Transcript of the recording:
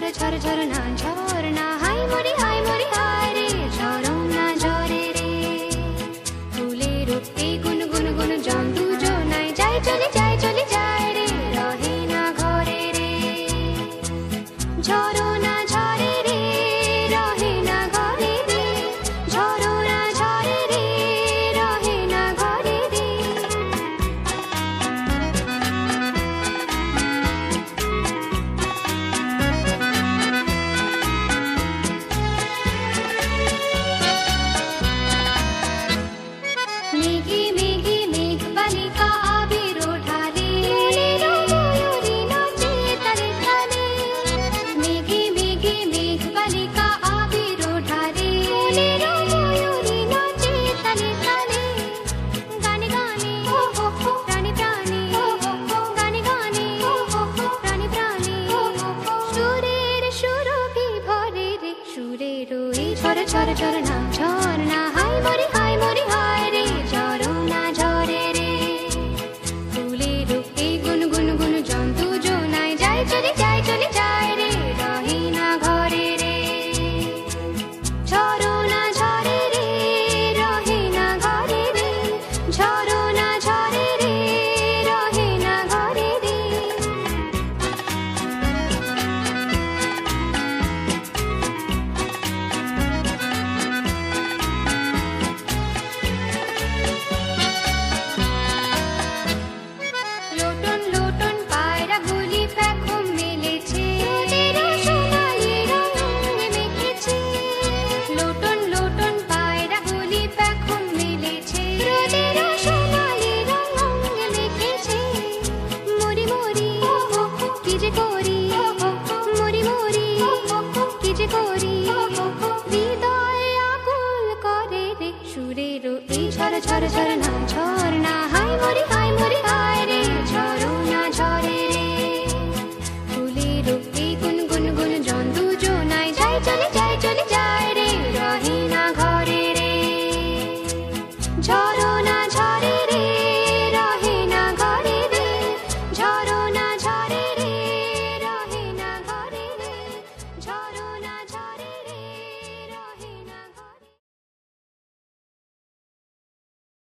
ঝর ঝরনা ঝরনা হাই মরি হাই রে ঝরনা ঝরে রে ফুলের উঠতে গুন গুন গুন জন্তু জোনায় যায় চলে যায় রে রহে না ঘরে রে ঝরনা ঝরে রে রহে না ঘরে রে ঝরনা ঝরে রে রহে না ঘরে রে মেঘে মেঘে মেঘ বালিকা আবির ঢালে ময়ূরী নাচে তালে তালে মেঘে মেঘে মেঘ বালিকা আবির ঢালে ময়ূরী নাচে তালে তালে গানে গানে প্রাণে প্রাণে গানে গানে প্রাণে প্রাণে সুরের সুরভি ভরে রে সুরের ওই ঝর ঝর ঝরনা ঝরনা হাই মরি রে ঝরনা ঝরে রে ফুলের উঠতে গুন গুন গুন জন্তু জোনায় যায় চলে যায় রে রহে না ঘরে রে ঝরনা ঝরে রে রহে না ঘরে রে ঝরনা ঝরে রে রহে না ঘরে রে লোটন লোটন পায়রাগুলি পেখম মেলেছে সোনালি রং মেখেছে লোটন লোটন পায়রাগুলি পেখম মেলেছে সোনালি রং মেখেছে মরি মরি কি যে করি মরি মরি কি যে করি হৃদয় আকুল করে রে সুরের এই ঝর ঝর ঝরনা